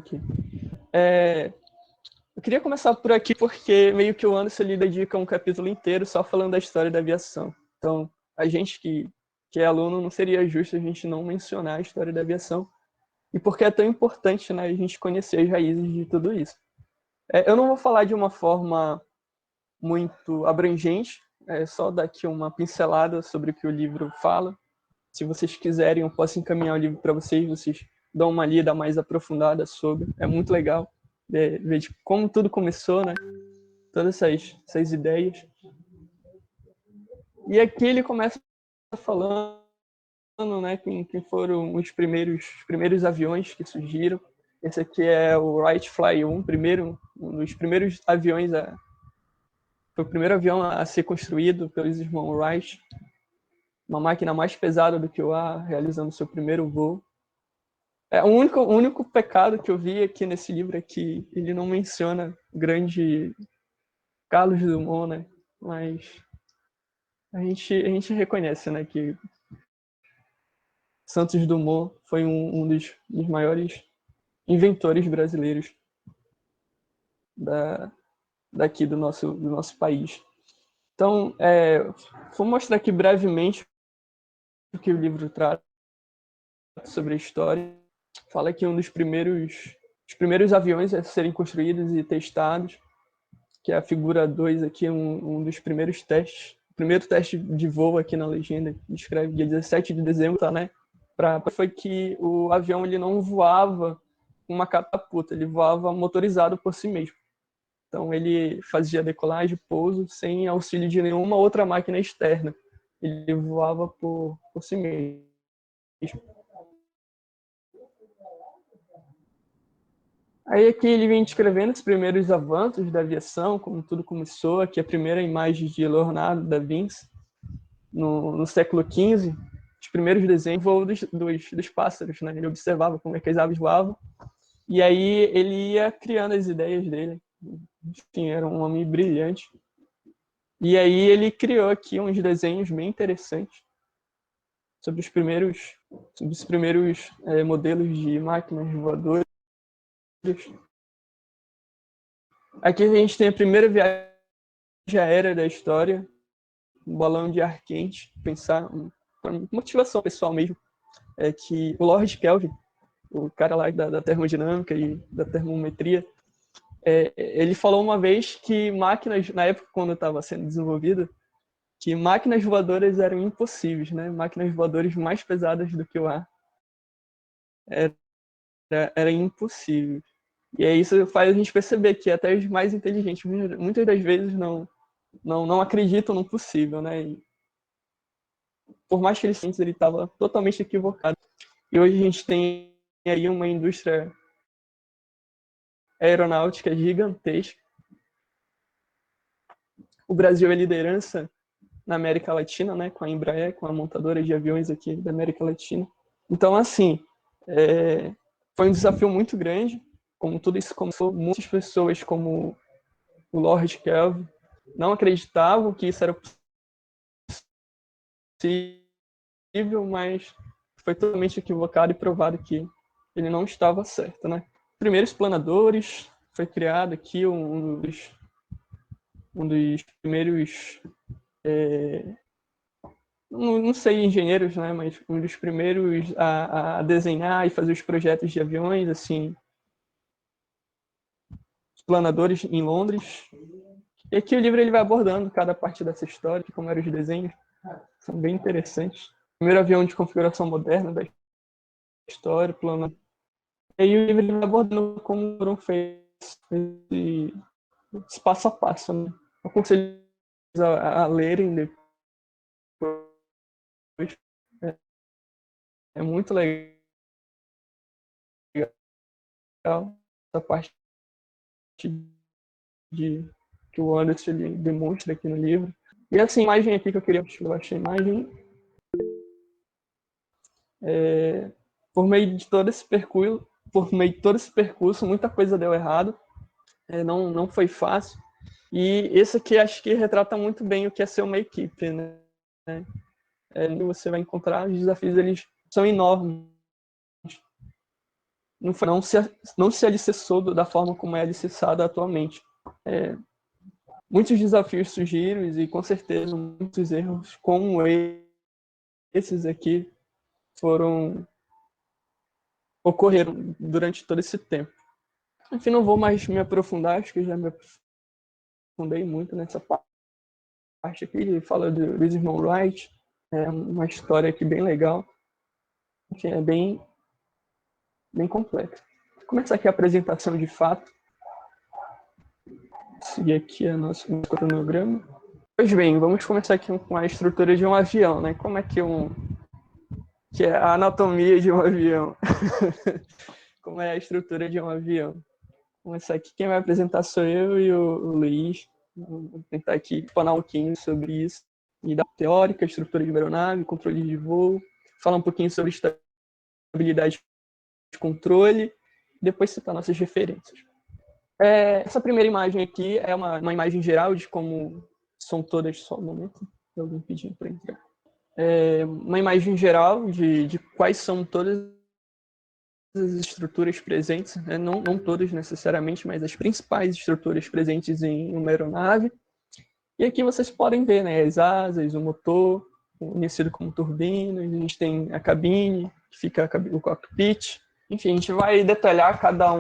aqui. Eu queria começar por aqui porque meio que o Anderson ele dedica um capítulo inteiro só falando da história da aviação. Então, a gente que é aluno, não seria justo a gente não mencionar a história da aviação e porque é tão importante, né, a gente conhecer as raízes de tudo isso. Eu não vou falar de uma forma muito abrangente, só dar aqui uma pincelada sobre o que o livro fala. Se vocês quiserem, eu posso encaminhar o livro para vocês, vocês dão uma lida mais aprofundada sobre. É muito legal ver de como tudo começou, né? Todas essas ideias. E aqui ele começa falando, né, quem foram os primeiros aviões que surgiram. Esse aqui é o Wright Fly 1, um dos primeiros aviões, foi o primeiro avião a ser construído pelos irmãos Wright. Uma máquina mais pesada do que o ar, realizando seu primeiro voo. O único pecado que eu vi aqui nesse livro é que ele não menciona o grande Carlos Drummond, né? Mas a gente reconhece, né, que Santos Dumont foi um dos maiores inventores brasileiros daqui do nosso país. Então, vou mostrar aqui brevemente o que o livro trata sobre a história. Fala que os primeiros aviões a serem construídos e testados, que é a figura 2 aqui, um dos primeiros testes. O primeiro teste de voo aqui na legenda, descreve dia 17 de dezembro, tá, né? Foi que o avião ele não voava com uma catapulta, ele voava motorizado por si mesmo. Então ele fazia decolagem e pouso sem auxílio de nenhuma outra máquina externa. Ele voava por si mesmo. Aí aqui ele vem descrevendo os primeiros avanços da aviação, como tudo começou. Aqui a primeira imagem de Leonardo da Vinci, no século XV, os primeiros desenhos voo dos pássaros, né? Ele observava como é que as aves voavam, e aí ele ia criando as ideias dele. Enfim, era um homem brilhante. E aí ele criou aqui uns desenhos bem interessantes sobre os primeiros modelos de máquinas voadoras. Aqui a gente tem a primeira viagem aérea da história, um balão de ar quente, pensar, uma motivação pessoal mesmo, é que o Lord Kelvin, o cara lá da termodinâmica e da termometria, ele falou uma vez que máquinas, na época quando estava sendo desenvolvida, que máquinas voadoras eram impossíveis, né? Máquinas voadoras mais pesadas do que o ar. Era impossível. E aí isso faz a gente perceber que até os mais inteligentes muitas das vezes não acreditam no possível, né? E por mais que ele estava totalmente equivocado. E hoje a gente tem aí uma indústria aeronáutica gigantesca. O Brasil é liderança na América Latina, né? Com a Embraer, com a montadora de aviões aqui da América Latina. Então, assim, foi um desafio muito grande. Como tudo isso começou, muitas pessoas, como o Lord Kelvin, não acreditavam que isso era possível, mas foi totalmente equivocado e provado que ele não estava certo, né? Primeiros planadores, foi criado aqui um dos primeiros, não sei engenheiros, né, mas um dos primeiros a desenhar e fazer os projetos de aviões, assim, os planadores em Londres. E aqui o livro ele vai abordando cada parte dessa história, como eram os desenhos, são bem interessantes. Primeiro avião de configuração moderna da história, plano. E aí o livro ele vai abordando como foram feitos esse passo a passo, né? Eu aconselho a lerem depois. É muito legal essa parte de que o Anderson ele demonstra aqui no livro. E essa imagem aqui que eu queria mostrar, essa imagem, por meio de todo esse percurso, muita coisa deu errado, não foi fácil. E esse aqui acho que retrata muito bem o que é ser uma equipe, né? Você vai encontrar os desafios, eles são enormes. não se alicerçou da forma como é alicerçada atualmente. Muitos desafios surgiram e, com certeza, muitos erros como esses aqui ocorreram durante todo esse tempo. Enfim, não vou mais me aprofundar, acho que já me aprofundei muito nessa parte aqui, fala dos irmãos Wright, é uma história aqui bem legal, enfim, é bem complexo. Vou começar aqui a apresentação de fato, seguir aqui o nosso cronograma. Pois bem, vamos começar aqui com a estrutura de um avião, né? Como é que é a anatomia de um avião? Como é a estrutura de um avião? Vou começar aqui, quem vai apresentar sou eu e o Luiz. Vou tentar aqui falar um pouquinho sobre isso. E da teórica, estrutura de aeronave, controle de voo, falar um pouquinho sobre estabilidade de controle, depois citar nossas referências. Essa primeira imagem aqui é uma imagem geral de como são todas, só um momento, tem alguém pedindo para entrar. Uma imagem geral de quais são todas as estruturas presentes, né? Não todas necessariamente, mas as principais estruturas presentes em uma aeronave. E aqui vocês podem ver, né, as asas, o motor, conhecido como turbina, a gente tem a cabine, que fica o cockpit. Enfim, a gente vai detalhar cada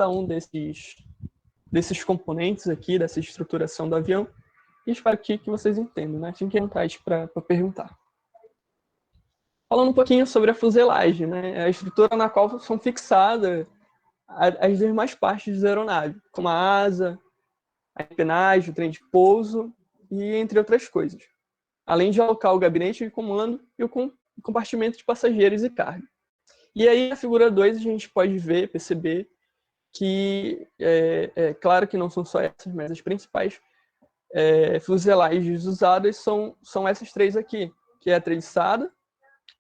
um desses componentes aqui, dessa estruturação do avião, e espero que vocês entendam, né? Fiquem à vontade para perguntar. Falando um pouquinho sobre a fuselagem, né? A estrutura na qual são fixadas as demais partes da aeronave, como a asa, a empenagem, o trem de pouso e entre outras coisas. Além de alocar o gabinete de comando e o compartimento de passageiros e carga. E aí, na figura 2, a gente pode perceber que, claro que não são só essas, mas as principais fuselagens usadas são essas três aqui, que é a treliçada,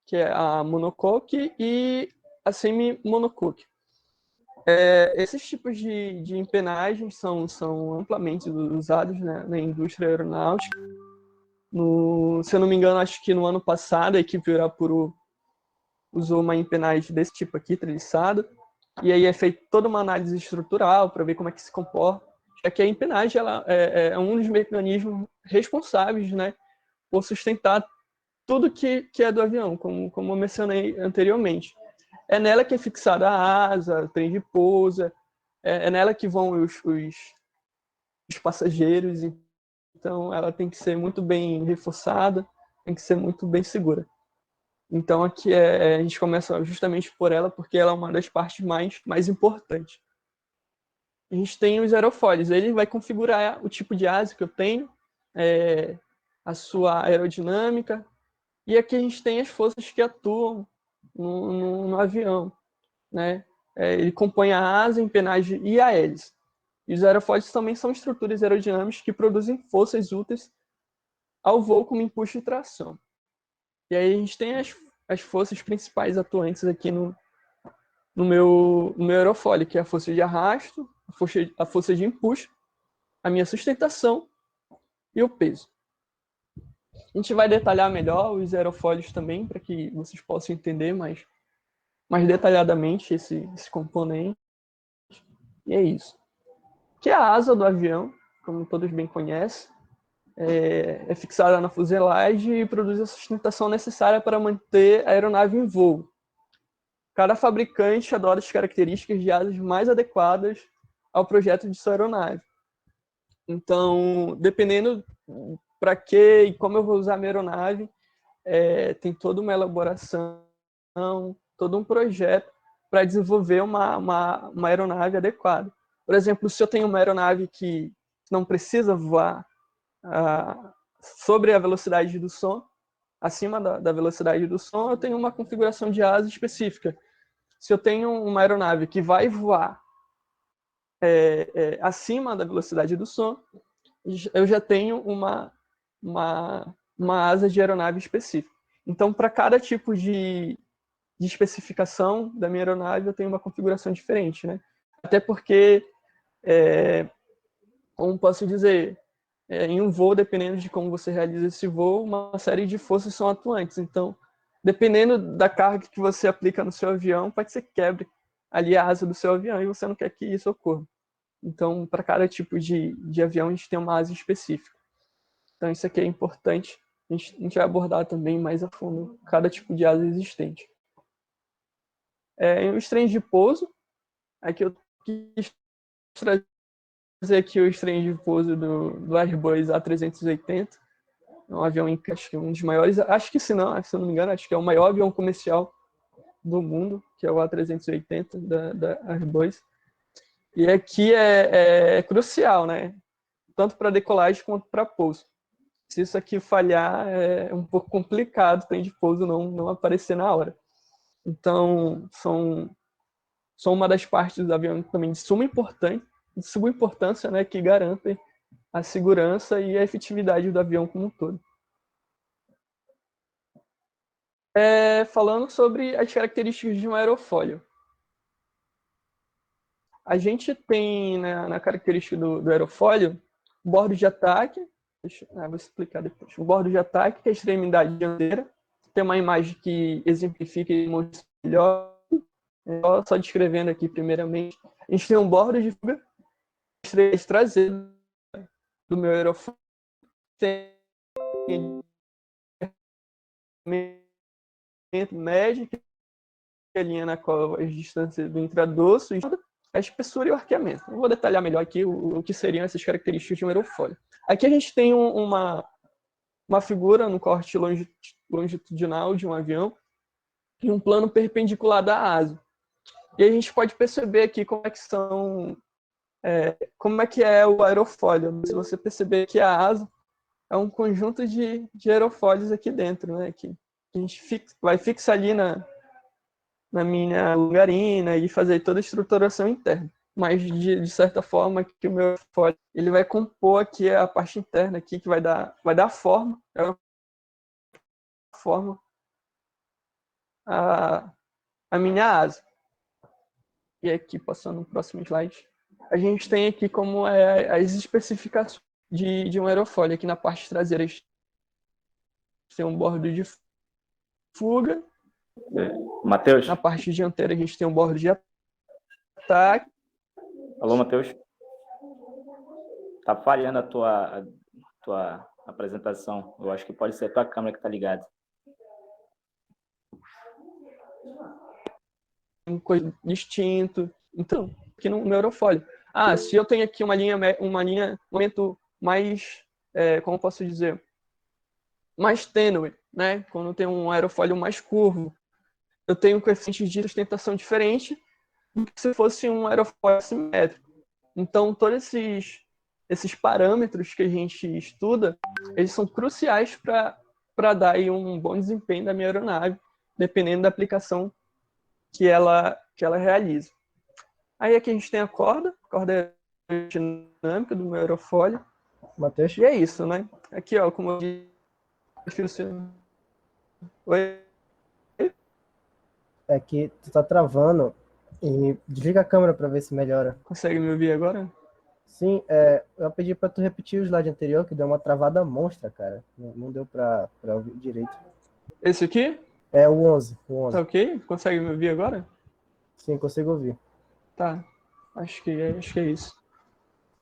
que é a monocoque e a semi-monocoque. Esses tipos de empenagens são amplamente usados, né, na indústria aeronáutica. Se eu não me engano, acho que no ano passado a equipe Irapuru usou uma empenagem desse tipo aqui, treliçada, e aí é feita toda uma análise estrutural para ver como é que se comporta, já que a empenagem ela é um dos mecanismos responsáveis, né, por sustentar tudo que é do avião, como eu mencionei anteriormente. É nela que é fixada a asa, o trem de pouso, é nela que vão os passageiros, então ela tem que ser muito bem reforçada, tem que ser muito bem segura. Então aqui a gente começa justamente por ela, porque ela é uma das partes mais importantes. A gente tem os aerofólios, ele vai configurar o tipo de asa que eu tenho, a sua aerodinâmica, e aqui a gente tem as forças que atuam no avião, né? Ele compõe a asa, a empenagem e a hélice. E os aerofólios também são estruturas aerodinâmicas que produzem forças úteis ao voo como empuxo e tração. E aí a gente tem as forças principais atuantes aqui no meu aerofólio, que é a força de arrasto, a força de empuxo, a minha sustentação e o peso. A gente vai detalhar melhor os aerofólios também, para que vocês possam entender mais detalhadamente esse componente. E é isso. Que é a asa do avião, como todos bem conhecem, é fixada na fuselagem e produz a sustentação necessária para manter a aeronave em voo. Cada fabricante adota as características de asas mais adequadas ao projeto de sua aeronave. Então, dependendo para que e como eu vou usar a minha aeronave, tem toda uma elaboração, todo um projeto para desenvolver uma aeronave adequada. Por exemplo, se eu tenho uma aeronave que não precisa voar sobre a velocidade do som, acima da velocidade do som, eu tenho uma configuração de asa específica. Se eu tenho uma aeronave que vai voar acima da velocidade do som, eu já tenho uma asa de aeronave específica. Então, para cada tipo de especificação da minha aeronave, eu tenho uma configuração diferente, né? Até porque, como posso dizer, em um voo, dependendo de como você realiza esse voo, uma série de forças são atuantes. Então, dependendo da carga que você aplica no seu avião, pode ser que quebre ali a asa do seu avião e você não quer que isso ocorra. Então, para cada tipo de avião, a gente tem uma asa específica. Então, isso aqui é importante. A gente vai abordar também mais a fundo cada tipo de asa existente. Os trens de pouso, aqui eu quis trazer aqui os trens de pouso do Airbus A380. É um avião, acho que um dos maiores, acho que se não me engano, acho que é o maior avião comercial do mundo, que é o A380 da Airbus. E aqui é crucial, né? Tanto para decolagem quanto para pouso. Se isso aqui falhar, é um pouco complicado o trem de pouso não aparecer na hora. Então, são uma das partes do avião também de suma importância, né, que garantem a segurança e a efetividade do avião como um todo. Falando sobre as características de um aerofólio. A gente tem, né, na característica do aerofólio, o bordo de ataque, vou explicar depois, o bordo de ataque, que é a extremidade dianteira, tem uma imagem que exemplifica e mostra melhor, só descrevendo aqui primeiramente. A gente tem um bordo de fuga, traseiro do meu aerofólio, tem médio, que é a linha na qual as distâncias do intradorso, a espessura e o arqueamento. Eu vou detalhar melhor aqui o que seriam essas características de um aerofólio. Aqui a gente tem uma figura no corte longitudinal de um avião e um plano perpendicular da asa. E a gente pode perceber aqui como é que é o aerofólio. Se você perceber que a asa é um conjunto de aerofólios aqui dentro, né? Que a gente vai fixar ali na minha longarina e fazer toda a estruturação interna. Mas, de certa forma, que o meu aerofólio ele vai compor aqui a parte interna aqui, que vai dar forma, a minha asa. E aqui, passando no próximo slide, a gente tem aqui como as especificações de um aerofólio. Aqui na parte traseira tem um bordo de fuga. Matheus? Na parte dianteira a gente tem um bordo de ataque. Alô, Matheus? Tá falhando a tua apresentação. Eu acho que pode ser a tua câmera que tá ligada. Coisa distinto. Então, aqui no meu aerofólio. Se eu tenho aqui uma linha, um momento mais, como posso dizer, mais tênue, né? Quando tem um aerofólio mais curvo, eu tenho um coeficiente de sustentação diferente do que se fosse um aerofólio simétrico. Então, todos esses parâmetros que a gente estuda, eles são cruciais para dar aí um bom desempenho da minha aeronave, dependendo da aplicação que ela realiza. Aí aqui a gente tem a corda aerodinâmica do meu aerofólio. Matheus? E é isso, né? Aqui, ó, como eu disse... Oi? É que tu tá travando e desliga a câmera para ver se melhora. Consegue me ouvir agora? Sim, eu pedi para tu repetir o slide anterior, que deu uma travada monstra, cara. Não deu para ouvir direito. Esse aqui? É o 11. Tá ok? Consegue me ouvir agora? Sim, consigo ouvir. Tá. Acho que é isso.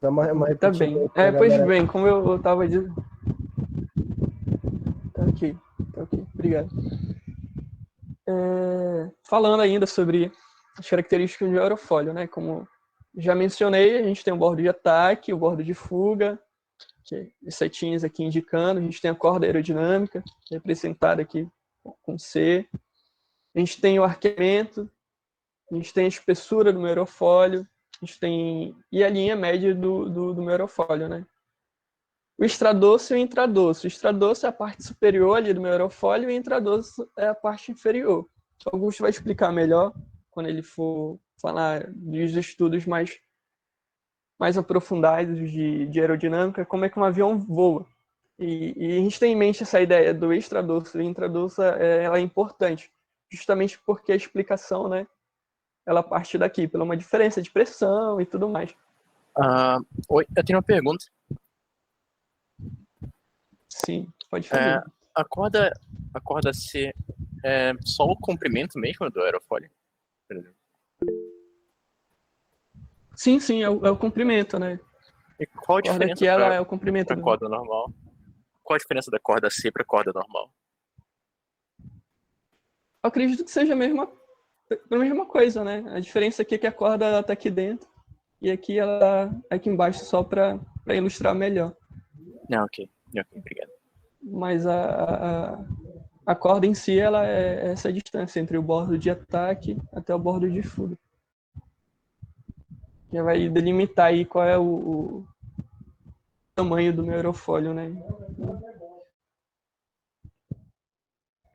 Dá uma repetida. Tá bem. Pois bem, como eu tava dizendo... Tá ok. Obrigado. Falando ainda sobre as características do aerofólio, né? Como já mencionei, a gente tem o bordo de ataque, o bordo de fuga, que as setinhas aqui indicando, a gente tem a corda aerodinâmica, representada aqui com C, a gente tem o arqueamento, a gente tem a espessura do meu aerofólio, a gente tem e a linha média do meu aerofólio, né? O extradosso e o intradorso. O extradosso é a parte superior ali do meu aerofólio e o intradorso é a parte inferior. Augusto vai explicar melhor quando ele for falar dos estudos mais aprofundados de aerodinâmica, como é que um avião voa. E a gente tem em mente essa ideia do extradorso e intradorso, ela é importante, justamente porque a explicação, né, ela parte daqui, pela uma diferença de pressão e tudo mais. Oi, eu tenho uma pergunta. Sim, pode fazer. A corda C É só o comprimento mesmo do aerofólio? Por exemplo. Sim, é o comprimento, né? E qual a A corda diferença aqui, ela para é o comprimento a corda normal? Qual a diferença da corda C para a corda normal? Eu acredito que seja a mesma coisa, né? A diferença aqui é que a corda tá aqui dentro e aqui ela tá aqui embaixo só para ilustrar melhor. Não, ok, obrigado. Mas a corda em si, ela é essa distância entre o bordo de ataque até o bordo de fuga. Que vai delimitar aí qual é o tamanho do meu aerofólio, né?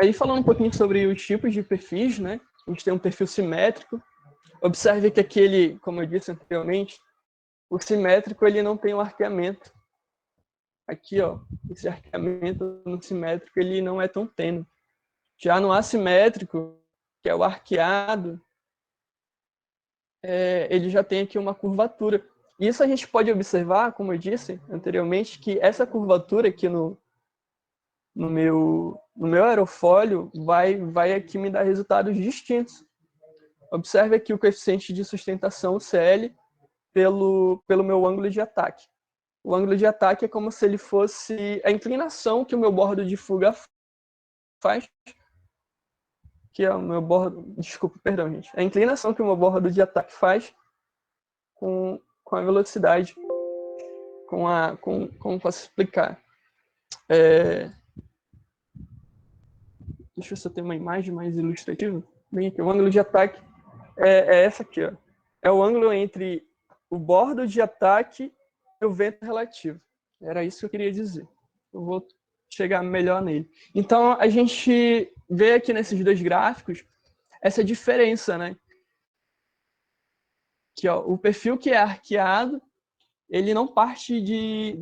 Aí falando um pouquinho sobre os tipos de perfis, né? A gente tem um perfil simétrico. Observe que aquele, como eu disse anteriormente, o simétrico ele não tem um arqueamento. Aqui, ó, esse arqueamento no simétrico ele não é tão tênue. Já no assimétrico, que é o arqueado, ele já tem aqui uma curvatura. Isso a gente pode observar, como eu disse anteriormente, que essa curvatura aqui no meu aerofólio vai aqui me dar resultados distintos. Observe aqui o coeficiente de sustentação, CL, pelo meu ângulo de ataque. O ângulo de ataque é como se ele fosse a inclinação que o meu bordo de fuga faz, que é o meu bordo... Desculpa, perdão, gente. A inclinação que o meu bordo de ataque faz com a velocidade, como posso explicar? Deixa eu ver se eu tenho uma imagem mais ilustrativa. Bem aqui, o ângulo de ataque é essa aqui, ó. É o ângulo entre o bordo de ataque e o vento relativo. Era isso que eu queria dizer. Eu vou chegar melhor nele. Então, a gente vê aqui nesses dois gráficos essa diferença, né? Que, ó, o perfil que é arqueado, ele não parte de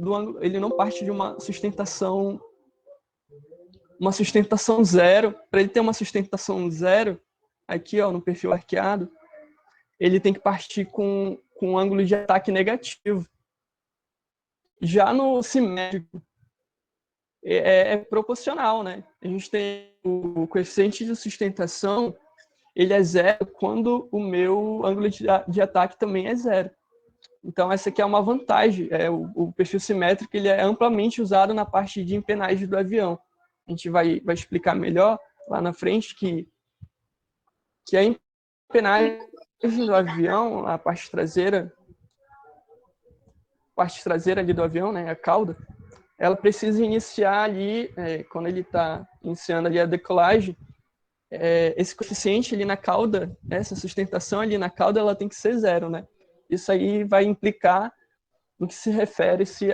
uma sustentação zero. Para ele ter uma sustentação zero, aqui, ó, no perfil arqueado, ele tem que partir com um ângulo de ataque negativo. Já no simétrico, é proporcional, né? A gente tem o coeficiente de sustentação, ele é zero quando o meu ângulo de ataque também é zero. Então, essa aqui é uma vantagem. O perfil simétrico ele é amplamente usado na parte de empenagem do avião. A gente vai explicar melhor lá na frente que a empenagem do avião, a parte traseira ali do avião, né, a cauda, ela precisa iniciar ali, quando ele está iniciando ali a decolagem, esse coeficiente ali na cauda, essa sustentação ali na cauda, ela tem que ser zero, né? Isso aí vai implicar no que se refere-se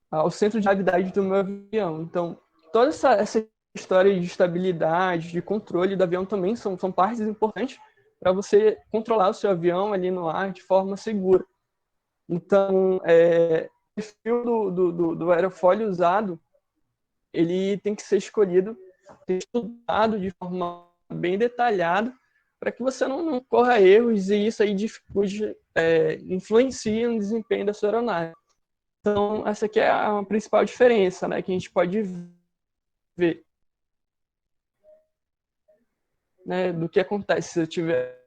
ao centro de gravidade do meu avião. Então, toda essa história de estabilidade, de controle do avião também são partes importantes para você controlar o seu avião ali no ar de forma segura. Então, o perfil do aerofólio usado, ele tem que ser escolhido, estudado de forma bem detalhada, para que você não corra erros e isso aí influencie no desempenho da sua aeronave. Então, essa aqui é a principal diferença, né, que a gente pode ver, né, do que acontece se eu tiver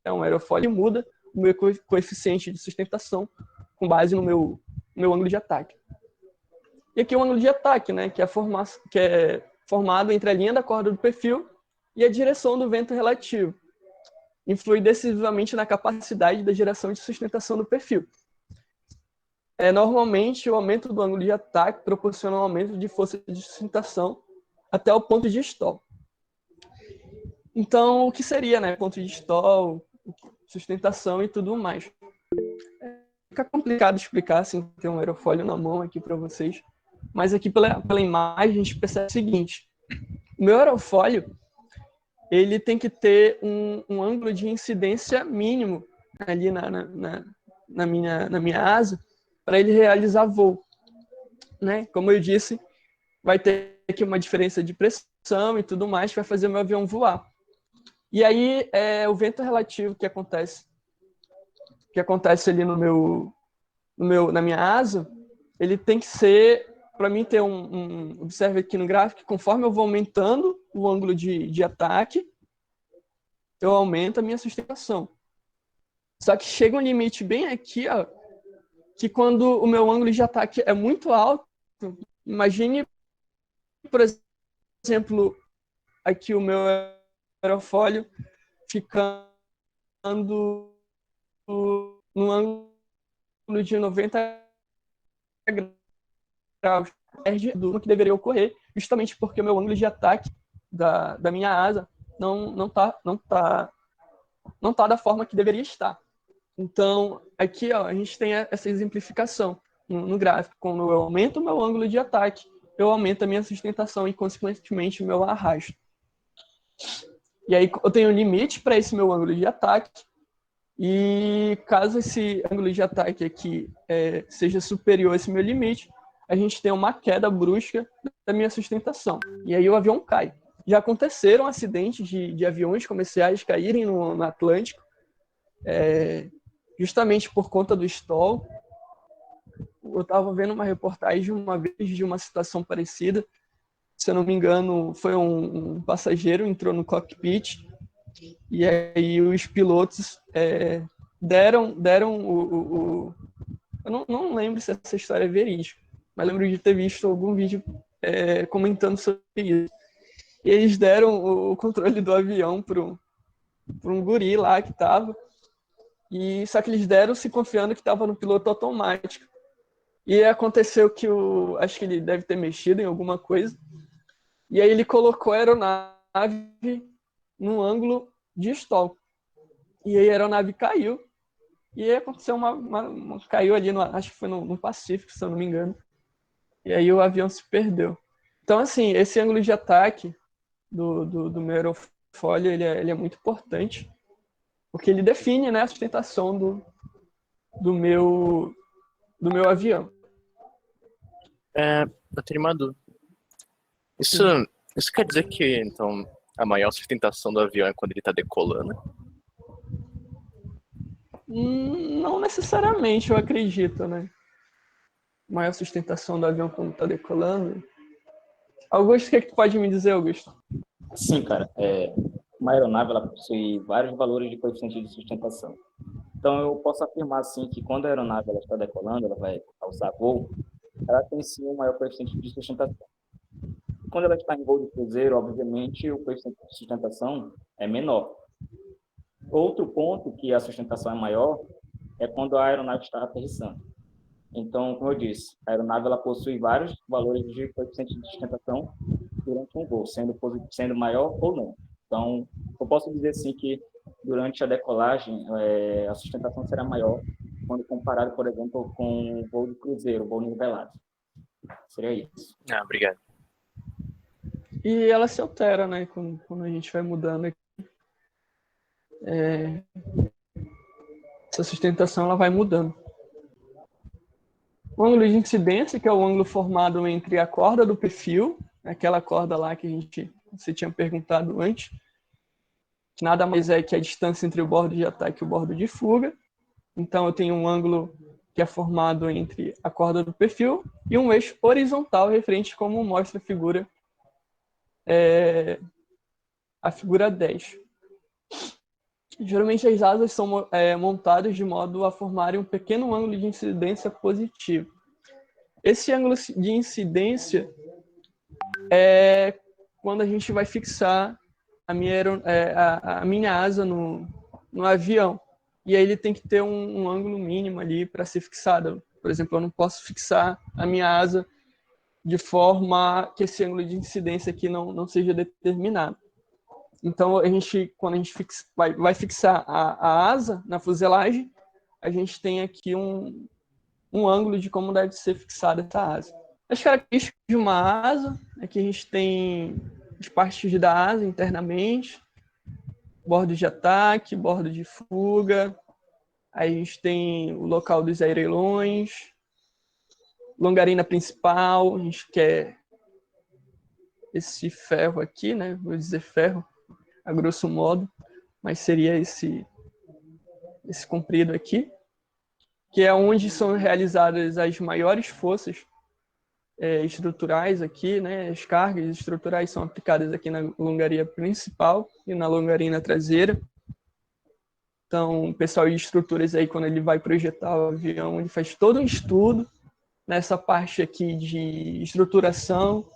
um aerofólio, muda o meu coeficiente de sustentação com base no meu ângulo de ataque. E aqui o ângulo de ataque, né, que é formado entre a linha da corda do perfil e a direção do vento relativo. Influi decisivamente na capacidade da geração de sustentação do perfil. Normalmente, o aumento do ângulo de ataque proporciona um aumento de força de sustentação até o ponto de stall. Então, o que seria, né, ponto de stall, sustentação e tudo mais? Fica complicado explicar sem ter um aerofólio na mão aqui para vocês, mas aqui pela imagem a gente percebe o seguinte: o meu aerofólio ele tem que ter um ângulo de incidência mínimo ali na minha asa para ele realizar voo, né? Como eu disse, vai ter aqui uma diferença de pressão e tudo mais que vai fazer o meu avião voar. E aí o vento relativo que acontece ali na minha asa, ele tem que ser para mim ter observe aqui no gráfico, conforme eu vou aumentando o ângulo de ataque, eu aumento a minha sustentação. Só que chega um limite bem aqui, ó, que quando o meu ângulo de ataque é muito alto, imagine, por exemplo, aqui o meu aerofólio ficando no ângulo de 90 graus, do que deveria ocorrer, justamente porque o meu ângulo de ataque da minha asa não tá da forma que deveria estar. Então, aqui ó, a gente tem essa exemplificação no gráfico. Quando eu aumento o meu ângulo de ataque, eu aumento a minha sustentação e, consequentemente, o meu arrasto. E aí eu tenho um limite para esse meu ângulo de ataque, e caso esse ângulo de ataque aqui seja superior a esse meu limite, a gente tem uma queda brusca da minha sustentação. E aí o avião cai. Já aconteceram acidentes de aviões comerciais caírem no Atlântico, justamente por conta do stall. Eu estava vendo uma reportagem uma vez de uma situação parecida. Se eu não me engano, foi um passageiro entrou no cockpit e aí os pilotos deram eu não lembro se essa história é verídica, mas lembro de ter visto algum vídeo comentando sobre isso. E eles deram o controle do avião para um guri lá que estava, e só que eles deram se confiando que estava no piloto automático. E aconteceu que acho que ele deve ter mexido em alguma coisa, e aí ele colocou a aeronave num ângulo de stall. E aí a aeronave caiu, e aí aconteceu caiu ali, acho que foi no Pacífico, se eu não me engano. E aí o avião se perdeu. Então, assim, esse ângulo de ataque do meu aerofólio, ele é muito importante, porque ele define, né, a sustentação do meu avião. Eu tenho uma dúvida. Isso quer dizer que, então, a maior sustentação do avião é quando ele está decolando? Não necessariamente, eu acredito, né? Maior sustentação do avião quando está decolando. Augusto, o que tu pode me dizer, Augusto? Sim, cara. Uma aeronave ela possui vários valores de coeficiente de sustentação. Então, eu posso afirmar, assim, que quando a aeronave ela está decolando, ela vai alçar voo, ela tem, sim, um maior coeficiente de sustentação. Quando ela está em voo de cruzeiro, obviamente, o coeficiente de sustentação é menor. Outro ponto que a sustentação é maior é quando a aeronave está aterrissando. Então, como eu disse, a aeronave ela possui vários valores de coeficiente de sustentação durante um voo, sendo maior ou não. Então, eu posso dizer assim que durante a decolagem a sustentação será maior quando comparado, por exemplo, com o voo de cruzeiro, voo nivelado. Seria isso. Obrigado. E ela se altera, né, quando a gente vai mudando aqui. Essa sustentação ela vai mudando. O ângulo de incidência, que é o ângulo formado entre a corda do perfil, aquela corda lá que você tinha perguntado antes, que nada mais é que a distância entre o bordo de ataque e o bordo de fuga. Então eu tenho um ângulo que é formado entre a corda do perfil e um eixo horizontal referente como mostra a figura 10. Geralmente as asas são montadas de modo a formarem um pequeno ângulo de incidência positivo. Esse ângulo de incidência é quando a gente vai fixar a minha asa no avião. E aí ele tem que ter um ângulo mínimo ali para ser fixado. Por exemplo, eu não posso fixar a minha asa de forma que esse ângulo de incidência aqui não seja determinado. Então, quando a gente vai fixar a asa na fuselagem, a gente tem aqui um ângulo de como deve ser fixada essa asa. As características de uma asa é que a gente tem as partes da asa internamente, bordo de ataque, bordo de fuga, aí a gente tem o local dos airelões, longarina principal, a gente quer esse ferro aqui, né? Vou dizer ferro, a grosso modo, mas seria esse comprido aqui, que é onde são realizadas as maiores forças estruturais aqui, né? As cargas estruturais são aplicadas aqui na longaria principal e na longarina traseira. Então, o pessoal de estruturas aí, quando ele vai projetar o avião, ele faz todo um estudo nessa parte aqui de estruturação,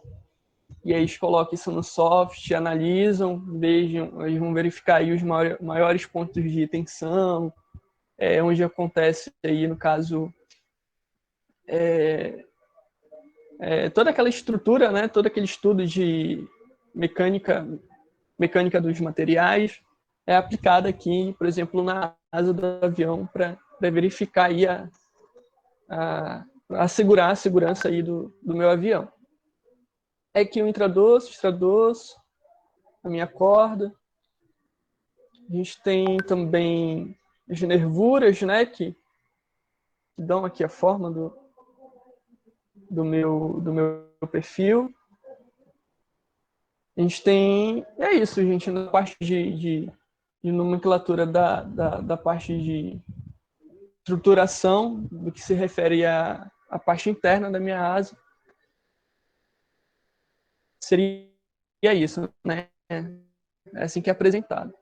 e aí eles colocam isso no software, analisam, vejam, eles vão verificar aí os maiores pontos de tensão, onde acontece aí, no caso, toda aquela estrutura, né, todo aquele estudo de mecânica dos materiais é aplicada aqui, por exemplo, na asa do avião para verificar aí assegurar a segurança aí do meu avião. É aqui o extradoço, a minha corda. A gente tem também as nervuras, né, que dão aqui a forma do meu perfil. A gente tem... É isso, gente, na parte de nomenclatura da parte de estruturação, do que se refere à parte interna da minha asa. Seria isso, né? É assim que é apresentado.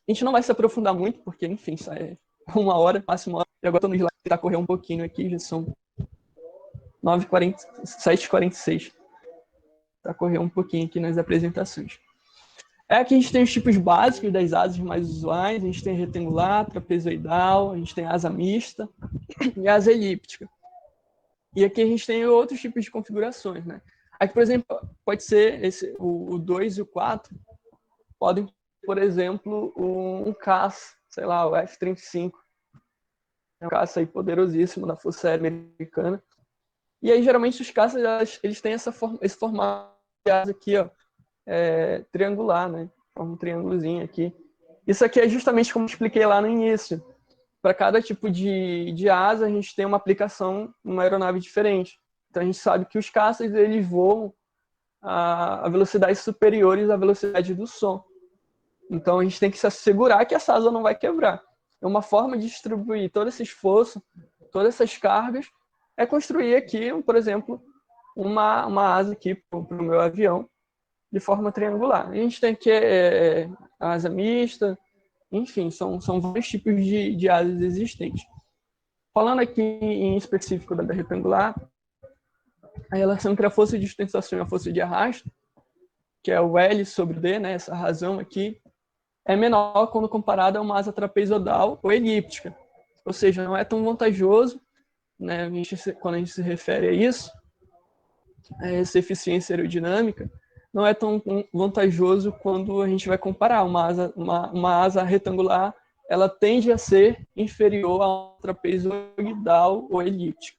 A gente não vai se aprofundar muito, porque, enfim, isso é 1 hora, máximo 1 hora. E agora estou no slide, tentar correr um pouquinho aqui, já são 7h46. Para correr um pouquinho aqui nas apresentações. Aqui a gente tem os tipos básicos das asas mais usuais. A gente tem retangular, trapezoidal, a gente tem asa mista e asa elíptica. E aqui a gente tem outros tipos de configurações, né? Aqui, por exemplo, pode ser o 2 e o 4, podem, por exemplo, um caça, sei lá, o F-35. É um caça aí poderosíssimo da Força Aérea Americana. E aí, geralmente, os caças, eles têm esse formato de asa aqui, ó, triangular, né? Um triângulozinho aqui. Isso aqui é justamente como eu expliquei lá no início. Para cada tipo de asa, a gente tem uma aplicação numa aeronave diferente. Então, a gente sabe que os caças, eles voam a velocidades superiores à velocidade do som. Então, a gente tem que se assegurar que essa asa não vai quebrar. É uma forma de distribuir todo esse esforço, todas essas cargas, é construir aqui, por exemplo, uma asa aqui para o meu avião, de forma triangular. A gente tem aqui a asa mista, enfim, são vários tipos de asas existentes. Falando aqui em específico da retangular, a relação entre a força de sustentação e a força de arrasto, que é o L sobre o D, né, essa razão aqui, é menor quando comparada a uma asa trapezoidal ou elíptica. Ou seja, não é tão vantajoso, né, quando a gente se refere a isso, a essa eficiência aerodinâmica, não é tão vantajoso quando a gente vai comparar uma asa retangular, ela tende a ser inferior a uma trapezoidal ou elíptica.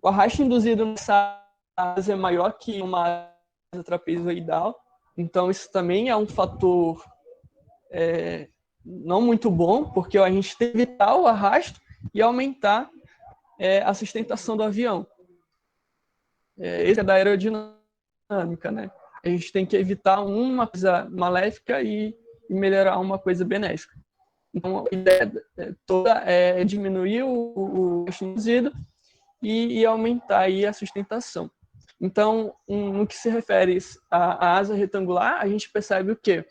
O arrasto induzido nessa asa é maior que uma asa trapezoidal, então isso também é um fator não muito bom, porque a gente tem que evitar o arrasto e aumentar a sustentação do avião. Esse é da aerodinâmica, né? A gente tem que evitar uma coisa maléfica e melhorar uma coisa benéfica. Então, a ideia toda é diminuir o arrasto induzido e aumentar aí a sustentação. Então, no que se refere à asa retangular, a gente percebe o quê?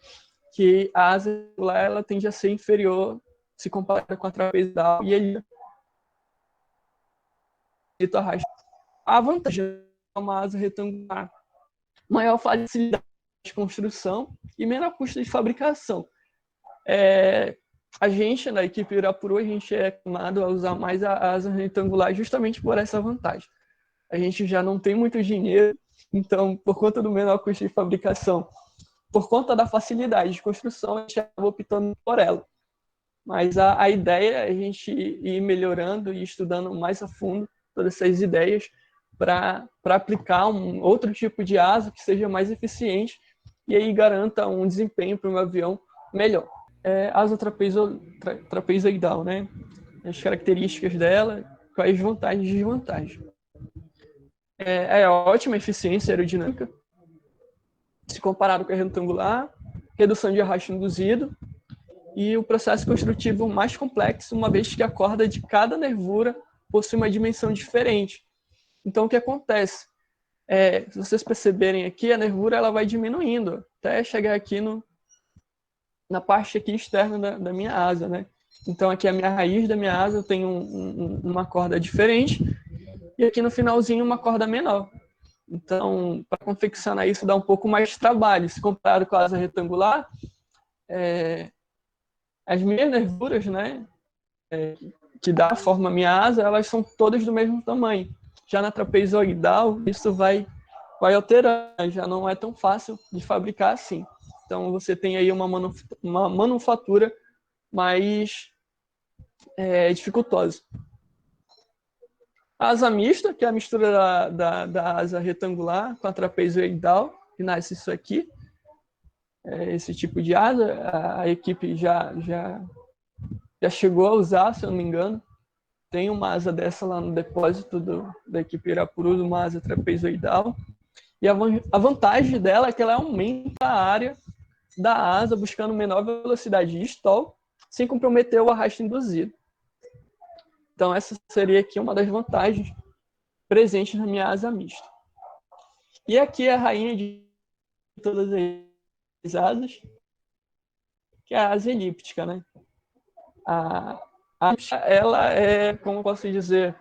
Que a asa retangular ela tende a ser inferior se comparada com a trapezoidal e ele arrasto. A vantagem é uma asa retangular, maior facilidade de construção e menor custo de fabricação. A gente, na equipe Irapuru, a gente é acostumado a usar mais a asa retangular justamente por essa vantagem. A gente já não tem muito dinheiro, então, por conta do menor custo de fabricação, por conta da facilidade de construção, a gente acaba optando por ela. Mas a ideia é a gente ir melhorando e estudando mais a fundo todas essas ideias para aplicar um outro tipo de asa que seja mais eficiente e aí garanta um desempenho para o meu avião melhor. Asa trapezoidal, né? As características dela, quais vantagens e desvantagens. Ótima eficiência aerodinâmica, se comparado com a retangular, redução de arrasto induzido e o processo construtivo mais complexo, uma vez que a corda de cada nervura possui uma dimensão diferente. Então, o que acontece? se vocês perceberem aqui, a nervura ela vai diminuindo até chegar aqui na parte aqui externa da minha asa, né? Então aqui a minha raiz da minha asa eu tenho uma corda diferente e aqui no finalzinho uma corda menor. Então, para confeccionar isso dá um pouco mais de trabalho. Se comparado com a asa retangular, as minhas nervuras, né, que dá a forma à minha asa, elas são todas do mesmo tamanho. Já na trapezoidal, isso vai alterando, já não é tão fácil de fabricar assim. Então, você tem aí uma manufatura mais dificultosa. A asa mista, que é a mistura da asa retangular com a trapezoidal, que nasce isso aqui, esse tipo de asa, a equipe já chegou a usar, se eu não me engano. Tem uma asa dessa lá no depósito da equipe Irapuru, uma asa trapezoidal. E a vantagem dela é que ela aumenta a área da asa, buscando menor velocidade de stall, sem comprometer o arrasto induzido. Então, essa seria aqui uma das vantagens presentes na minha asa mista. E aqui é a rainha de todas as asas, que é a asa elíptica, né? A ela é, como eu posso dizer,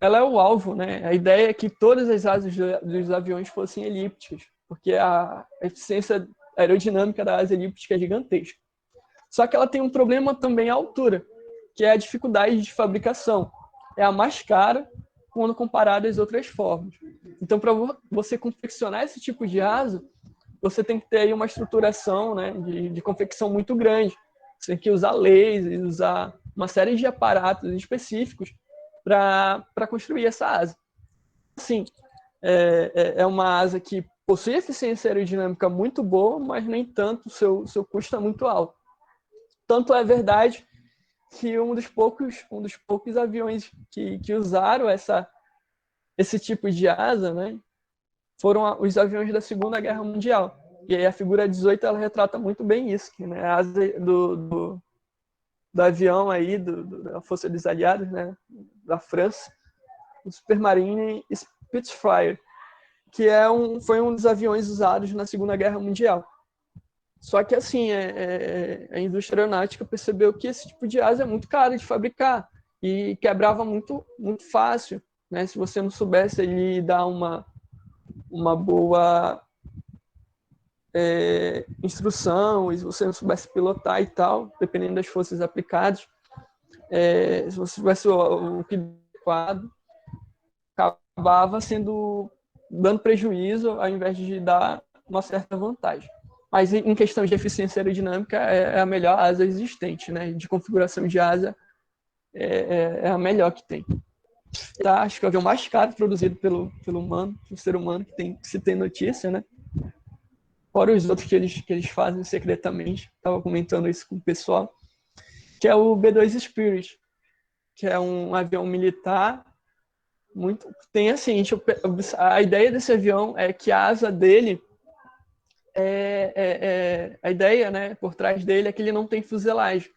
ela é o alvo, né? A ideia é que todas as asas dos aviões fossem elípticas, porque a eficiência aerodinâmica da asa elíptica é gigantesca. Só que ela tem um problema também à altura, que é a dificuldade de fabricação. É a mais cara quando comparada às outras formas. Então, para você confeccionar esse tipo de asa, você tem que ter aí uma estruturação, né, de confecção muito grande. Você tem que usar lasers, usar uma série de aparatos específicos para construir essa asa. Sim, é uma asa que possui eficiência aerodinâmica muito boa, mas nem tanto, o seu custo é muito alto. Tanto é verdade que um dos poucos aviões que usaram esse tipo de asa, né, foram os aviões da Segunda Guerra Mundial. E aí a figura 18 ela retrata muito bem isso, que, né, a asa do avião aí da Força dos Aliados, né, da França, o Supermarine Spitfire, que foi um dos aviões usados na Segunda Guerra Mundial. Só que assim, a indústria aeronáutica percebeu que esse tipo de asa é muito caro de fabricar e quebrava muito, muito fácil, né? Se você não soubesse ali dar uma boa instrução, e se você não soubesse pilotar e tal, dependendo das forças aplicadas, se você tivesse o que adequado, acabava dando prejuízo ao invés de dar uma certa vantagem. Mas em questão de eficiência aerodinâmica, é a melhor asa existente, né? De configuração de asa, é a melhor que tem. Tá? Acho que é o avião mais caro produzido pelo humano, pelo ser humano, que se tem notícia, né? Fora os outros que eles fazem secretamente. Estava comentando isso com o pessoal. Que é o B-2 Spirit, que é um avião militar muito... Tem assim, a ideia desse avião é que a asa dele... a ideia, né, por trás dele é que ele não tem fuselagem.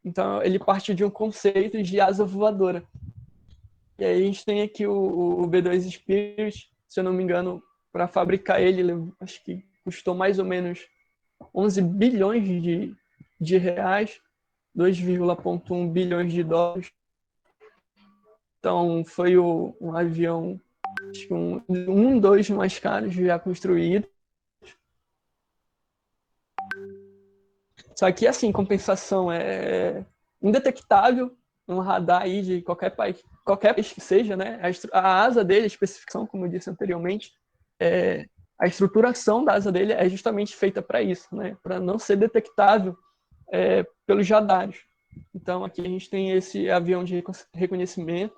Então, ele parte de um conceito de asa voadora. E aí a gente tem aqui o B-2 Spirit, se eu não me engano, para fabricar ele, acho que custou mais ou menos 11 bilhões de reais, 2,1 bilhões de dólares. Então, foi um avião, acho que um dos mais caros já construído. Só que, assim, compensação é indetectável no radar aí de qualquer país que seja, né? A asa dele, a especificação, como eu disse anteriormente, a estruturação da asa dele é justamente feita para isso, né? Para não ser detectável pelos radares. Então, aqui a gente tem esse avião de reconhecimento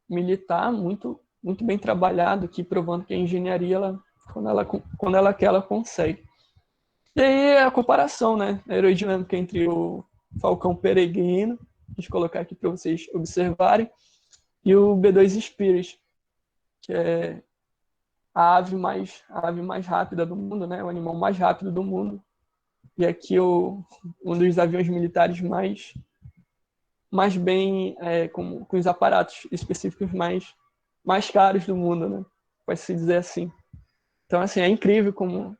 militar muito, muito bem trabalhado aqui, provando que a engenharia, quando ela quer, ela consegue. E aí a comparação, né, aerodinâmica entre o Falcão Peregrino, vou colocar aqui para vocês observarem, e o B-2 Spirit, que é a ave mais rápida do mundo, né, o animal mais rápido do mundo. E aqui um dos aviões militares mais bem, com os aparatos específicos mais mais caros do mundo, né? Pode-se dizer assim. Então, assim, é incrível como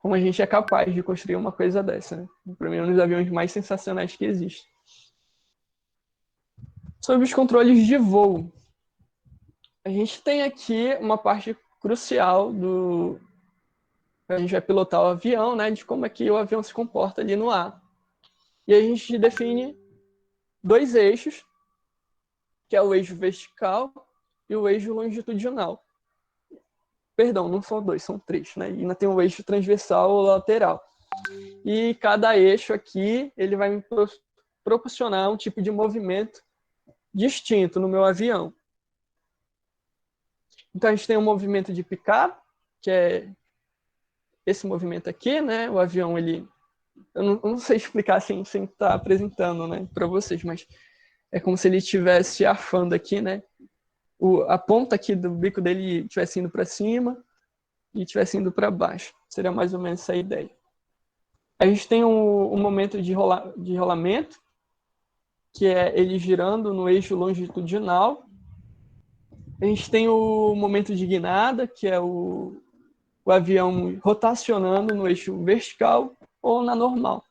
a gente é capaz de construir uma coisa dessa, né? Para mim, é um dos aviões mais sensacionais que existe. Sobre os controles de voo. A gente tem aqui uma parte crucial do... A gente vai pilotar o avião, né? De como é que o avião se comporta ali no ar. E a gente define 2 eixos, que é o eixo vertical e o eixo longitudinal. Perdão, não são 2, são 3, né? E ainda tem o eixo transversal ou lateral. E cada eixo aqui, ele vai me proporcionar um tipo de movimento distinto no meu avião. Então a gente tem um movimento de picar, que é esse movimento aqui, né? O avião, ele... Eu não sei explicar sem estar apresentando, né, para vocês, mas é como se ele estivesse arfando aqui, né? A ponta aqui do bico dele estivesse indo para cima e estivesse indo para baixo. Seria mais ou menos essa a ideia. A gente tem um momento de rolamento, que é ele girando no eixo longitudinal. A gente tem o momento de guinada, que é o avião rotacionando no eixo vertical ou na normal.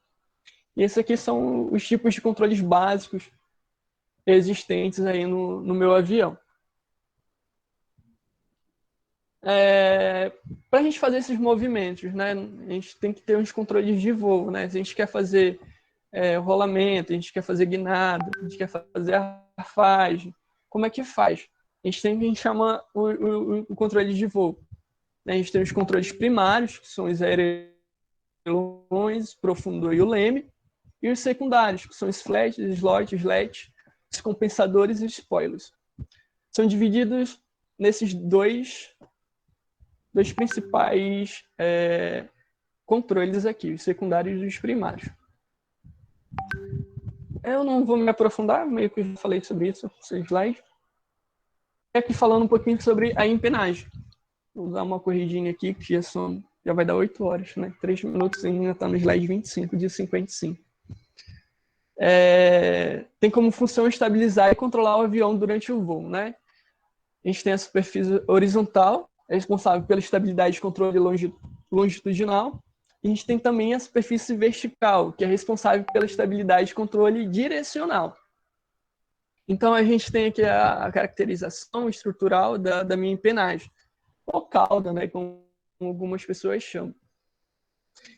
E esses aqui são os tipos de controles básicos existentes aí no meu avião. Para a gente fazer esses movimentos, né, a gente tem que ter uns controles de voo, né? Se a gente quer fazer rolamento, a gente quer fazer guinada, a gente quer fazer arfagem, como é que faz? A gente tem o que a gente chama o controle de voo. A gente tem os controles primários, que são os ailerons, profundor e o leme, e os secundários, que são os flaps, slots, slats, os compensadores e os spoilers. São divididos nesses dois principais controles aqui, os secundários e os primários. Eu não vou me aprofundar, meio que eu já falei sobre isso no slide. Aqui falando um pouquinho sobre a empenagem. Vou dar uma corridinha aqui, que já vai dar 8 horas, né? 3 minutos e ainda está no slide 25, de 55. Tem como função estabilizar e controlar o avião durante o voo, né? A gente tem a superfície horizontal, é responsável pela estabilidade e controle longitudinal. E a gente tem também a superfície vertical, que é responsável pela estabilidade e controle direcional. Então, a gente tem aqui a caracterização estrutural da minha empenagem, ou cauda, né, como algumas pessoas chamam.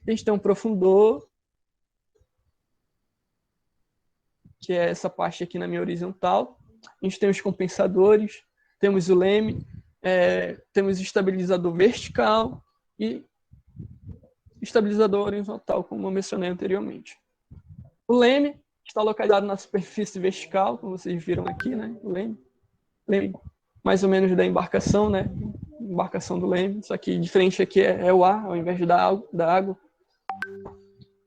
A gente tem um profundor, que é essa parte aqui na minha horizontal. A gente tem os compensadores, temos o leme, temos o estabilizador vertical e estabilizador horizontal, como eu mencionei anteriormente. O leme está localizado na superfície vertical, como vocês viram aqui, né? O leme mais ou menos da embarcação, né? Embarcação do leme, só que diferente aqui é o ar, ao invés da água.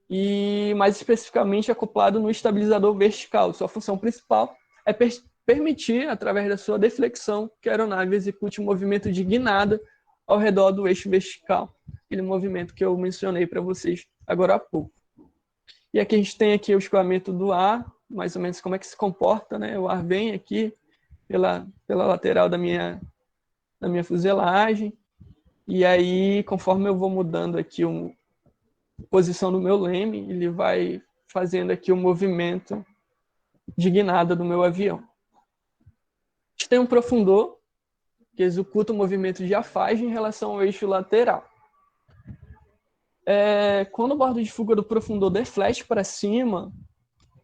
E mais especificamente acoplado no estabilizador vertical. Sua função principal é permitir, através da sua deflexão, que a aeronave execute um movimento de guinada ao redor do eixo vertical. Aquele movimento que eu mencionei para vocês agora há pouco. E aqui a gente tem aqui o escoamento do ar, mais ou menos como é que se comporta, né? O ar vem aqui pela lateral da minha fuselagem, e aí, conforme eu vou mudando aqui a posição do meu leme, ele vai fazendo aqui o movimento de guinada do meu avião. A gente tem um profundor, que executa o movimento de afagem em relação ao eixo lateral. Quando o bordo de fuga do profundor deflete para cima,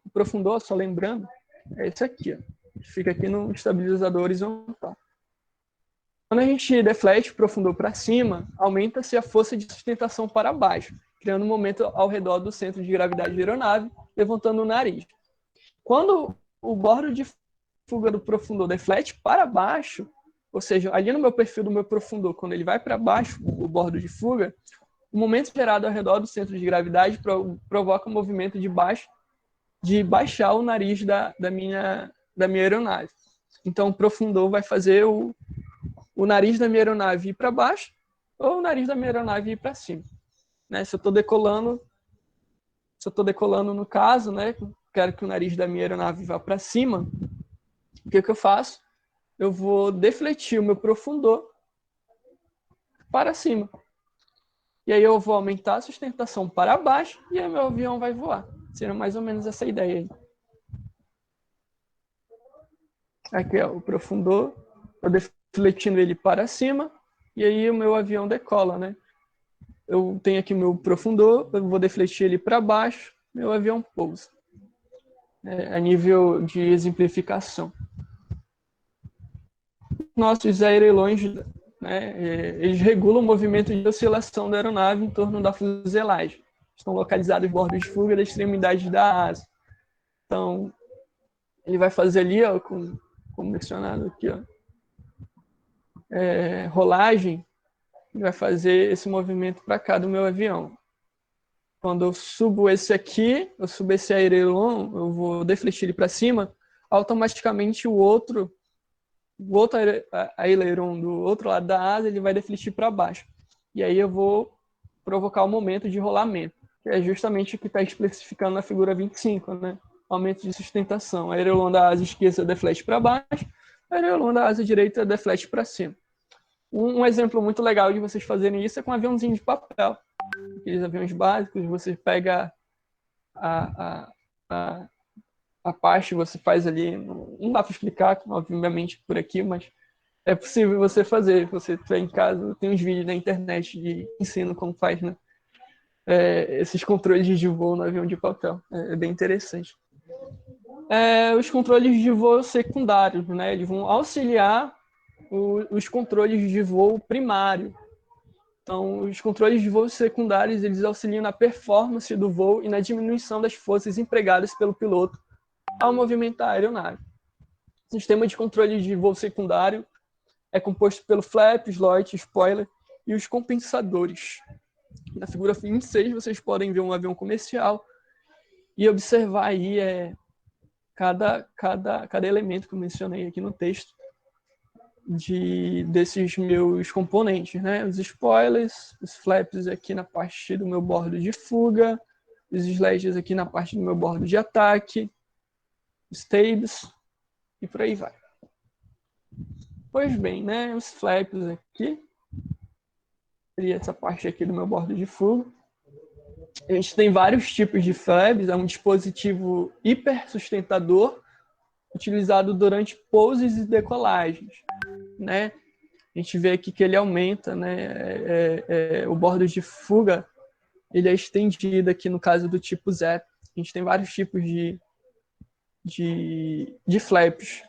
o profundor, só lembrando, é esse aqui, ó, que fica aqui no estabilizador horizontal. Quando a gente deflete o profundor para cima, aumenta-se a força de sustentação para baixo, criando um momento ao redor do centro de gravidade da aeronave, levantando o nariz. Quando o bordo de fuga do profundor deflete para baixo, ou seja, ali no meu perfil do meu profundor, quando ele vai para baixo, o bordo de fuga, o momento gerado ao redor do centro de gravidade provoca um movimento de baixar o nariz da minha aeronave. Então, o profundor vai fazer o nariz da minha aeronave ir para baixo ou o nariz da minha aeronave ir para cima. Né? Se eu estou decolando no caso, né, quero que o nariz da minha aeronave vá para cima, o que eu faço? eu vou defletir o meu profundor para cima. E aí eu vou aumentar a sustentação para baixo e aí meu avião vai voar. Seria mais ou menos essa ideia aí. Aqui é o profundor, eu defletindo ele para cima e aí o meu avião decola, né? Eu tenho aqui o meu profundor, eu vou defletir ele para baixo, meu avião pousa. A nível de exemplificação. Nossos aerolões, né, eles regulam o movimento de oscilação da aeronave em torno da fuselagem. Estão localizados em bordos de fuga das extremidades da asa. Então, ele vai fazer ali, ó, como mencionado aqui, ó, rolagem, ele vai fazer esse movimento para cá do meu avião. Quando eu subo esse aqui, eu subo esse aileron, eu vou defletir ele para cima, automaticamente o outro aileron do outro lado da asa, ele vai defletir para baixo. E aí eu vou provocar o momento de rolamento, que é justamente o que está especificando na figura 25, né? Aumento de sustentação. O aileron da asa esquerda deflete para baixo, o aileron da asa direita deflete para cima. Um exemplo muito legal de vocês fazerem isso é com um aviãozinho de papel. Aqueles aviões básicos, você pega a parte, você faz ali, não dá para explicar, obviamente, por aqui, mas é possível você fazer. Você está em casa, tem uns vídeos na internet de ensino como faz, né? Esses controles de voo no avião de papel. É bem interessante. Os controles de voo secundários, né? Eles vão auxiliar os controles de voo primário. Então, os controles de voo secundários, eles auxiliam na performance do voo e na diminuição das forças empregadas pelo piloto ao movimentar a aeronave. O sistema de controle de voo secundário é composto pelo flap, slot, spoiler e os compensadores. Na figura 26, vocês podem ver um avião comercial e observar aí cada elemento que eu mencionei aqui no texto desses meus componentes, né? Os spoilers, os flaps aqui na parte do meu bordo de fuga, os sledges aqui na parte do meu bordo de ataque, os tabs e por aí vai. Pois bem, né? Os flaps aqui, seria essa parte aqui do meu bordo de fuga. A gente tem vários tipos de flaps, é um dispositivo hipersustentador utilizado durante pousos e decolagens, né? A gente vê aqui que ele aumenta, né? O bordo de fuga ele é estendido aqui no caso do tipo Z. A gente tem vários tipos de flaps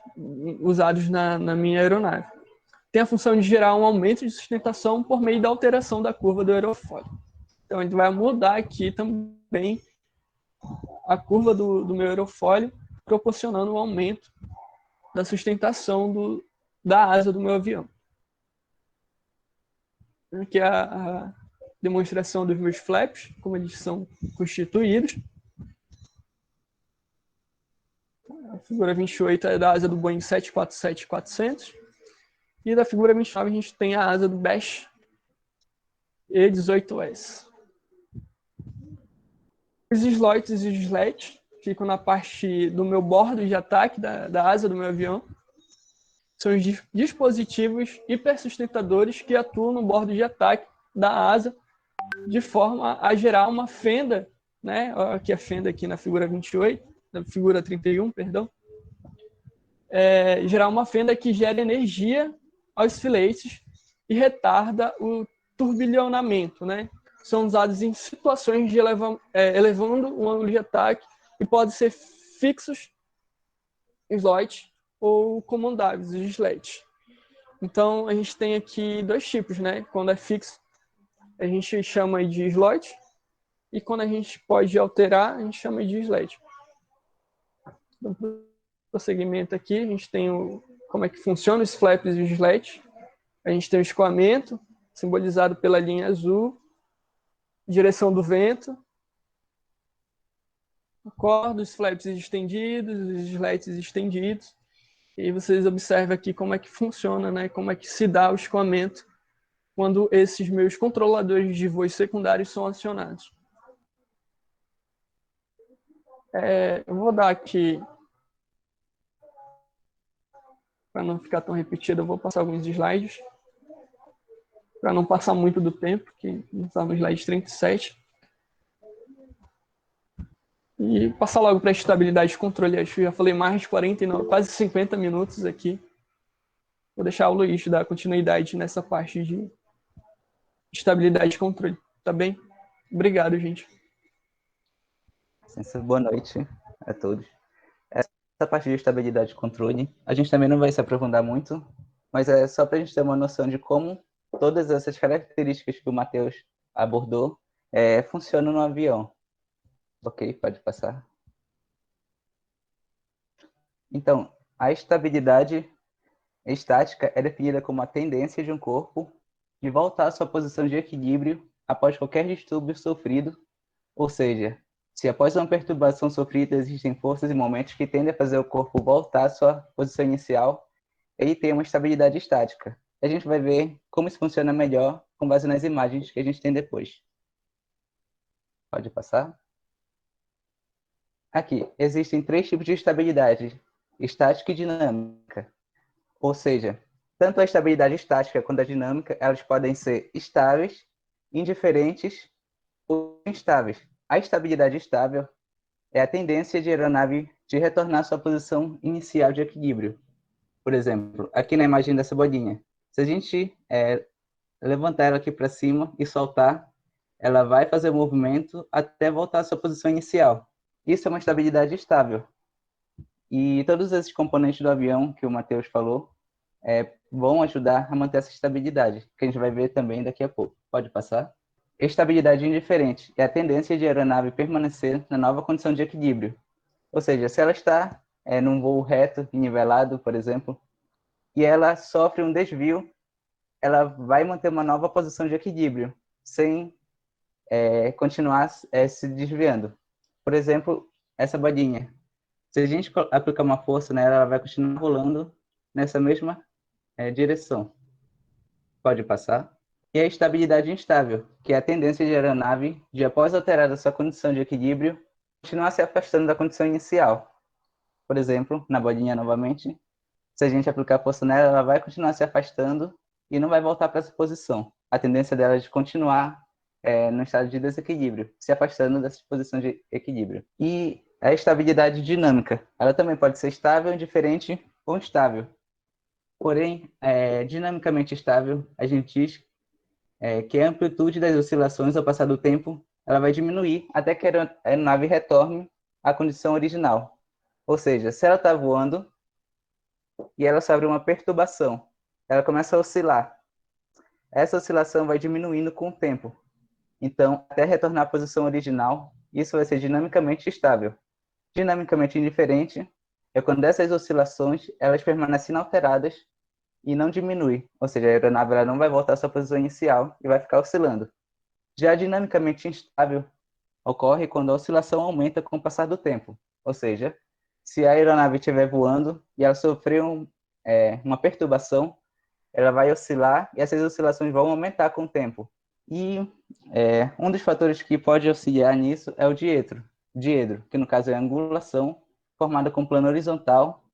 usados na minha aeronave. Tem a função de gerar um aumento de sustentação por meio da alteração da curva do aerofólio. Então, a gente vai mudar aqui também a curva do meu aerofólio, proporcionando um aumento da sustentação da asa do meu avião. Aqui é a demonstração dos meus flaps, como eles são constituídos. A figura 28 é da asa do Boeing 747-400. E da figura 29 a gente tem a asa do Bash E-18S. Os slots e os slats ficam na parte do meu bordo de ataque, da asa do meu avião. São os dispositivos hipersustentadores que atuam no bordo de ataque da asa de forma a gerar uma fenda, né? Aqui a fenda aqui na figura 28, na figura 31, perdão. Gerar uma fenda que gera energia aos filetes e retarda o turbilhonamento, né? São usados em situações de elevando o ângulo de ataque e podem ser fixos, slot, ou comandáveis, os slats. Então, a gente tem aqui dois tipos, né? Quando é fixo, a gente chama de slot, e quando a gente pode alterar, a gente chama de slat. Então, prosseguimento aqui, a gente tem como é que funciona os flaps e os slats. A gente tem o escoamento, simbolizado pela linha azul, direção do vento, a corda, os flaps estendidos, os slats estendidos. E vocês observam aqui como é que funciona, né? Como é que se dá o escoamento quando esses meus controladores de voos secundários são acionados. Eu vou dar aqui Para não ficar tão repetido, eu vou passar alguns slides. Para não passar muito do tempo, que está no slide 37. E passar logo para a estabilidade de controle. Acho que eu já falei mais de 49, quase 50 minutos aqui. Vou deixar o Luiz dar continuidade nessa parte de estabilidade de controle. Tá bem? Obrigado, gente. Boa noite a todos. Essa parte de estabilidade de controle, a gente também não vai se aprofundar muito, mas é só para a gente ter uma noção de como todas essas características que o Matheus abordou funcionam no avião. Ok, pode passar. Então, a estabilidade estática é definida como a tendência de um corpo de voltar à sua posição de equilíbrio após qualquer distúrbio sofrido, ou seja, se após uma perturbação sofrida existem forças e momentos que tendem a fazer o corpo voltar à sua posição inicial, ele tem uma estabilidade estática. A gente vai ver como isso funciona melhor com base nas imagens que a gente tem depois. Pode passar? Aqui, existem 3 tipos de estabilidade, estática e dinâmica. Ou seja, tanto a estabilidade estática quanto a dinâmica, elas podem ser estáveis, indiferentes ou instáveis. A estabilidade estável é a tendência de aeronave de retornar à sua posição inicial de equilíbrio. Por exemplo, aqui na imagem dessa bolinha, se a gente levantar ela aqui para cima e soltar, ela vai fazer o movimento até voltar à sua posição inicial. Isso é uma estabilidade estável. E todos esses componentes do avião que o Matheus falou vão ajudar a manter essa estabilidade, que a gente vai ver também daqui a pouco. Pode passar? Estabilidade indiferente é a tendência de a aeronave permanecer na nova condição de equilíbrio. Ou seja, se ela está num voo reto e nivelado, por exemplo, e ela sofre um desvio, ela vai manter uma nova posição de equilíbrio, sem continuar se desviando. Por exemplo, essa bolinha. Se a gente aplicar uma força nela, ela vai continuar rolando nessa mesma direção. Pode passar? E a estabilidade instável, que é a tendência de a aeronave de, após alterar a sua condição de equilíbrio, continuar se afastando da condição inicial. Por exemplo, na bolinha novamente, se a gente aplicar força nela, ela vai continuar se afastando e não vai voltar para essa posição. A tendência dela é de continuar no estado de desequilíbrio, se afastando dessa posição de equilíbrio. E a estabilidade dinâmica, ela também pode ser estável, indiferente ou instável. Porém, dinamicamente estável, a gente diz que a amplitude das oscilações ao passar do tempo ela vai diminuir até que a aeronave retorne à condição original. Ou seja, se ela está voando e ela sofre uma perturbação, ela começa a oscilar. Essa oscilação vai diminuindo com o tempo. Então, até retornar à posição original, isso vai ser dinamicamente estável. Dinamicamente indiferente é quando essas oscilações elas permanecem inalteradas e não diminui, ou seja, a aeronave ela não vai voltar à sua posição inicial e vai ficar oscilando. Já dinamicamente instável ocorre quando a oscilação aumenta com o passar do tempo, ou seja, se a aeronave estiver voando e ela sofreu uma perturbação, ela vai oscilar e essas oscilações vão aumentar com o tempo. E um dos fatores que pode auxiliar nisso é o diedro, que no caso é a angulação formada com o plano horizontal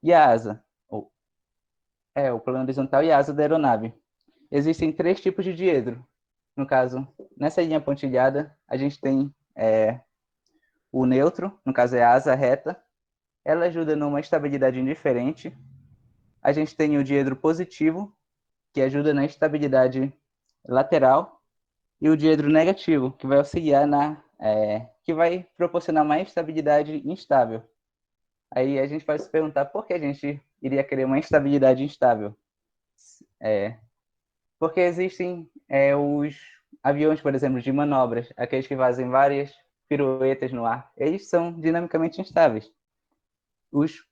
e a asa. O plano horizontal e a asa da aeronave. Existem 3 tipos de diedro. No caso, nessa linha pontilhada, a gente tem o neutro, no caso é a asa reta. Ela ajuda numa estabilidade indiferente. A gente tem o diedro positivo, que ajuda na estabilidade lateral. E o diedro negativo, que vai auxiliar que vai proporcionar mais estabilidade instável. Aí a gente pode se perguntar por que a gente iria querer uma estabilidade instável. Porque existem os aviões, por exemplo, de manobras, aqueles que fazem várias piruetas no ar, eles são dinamicamente instáveis. Os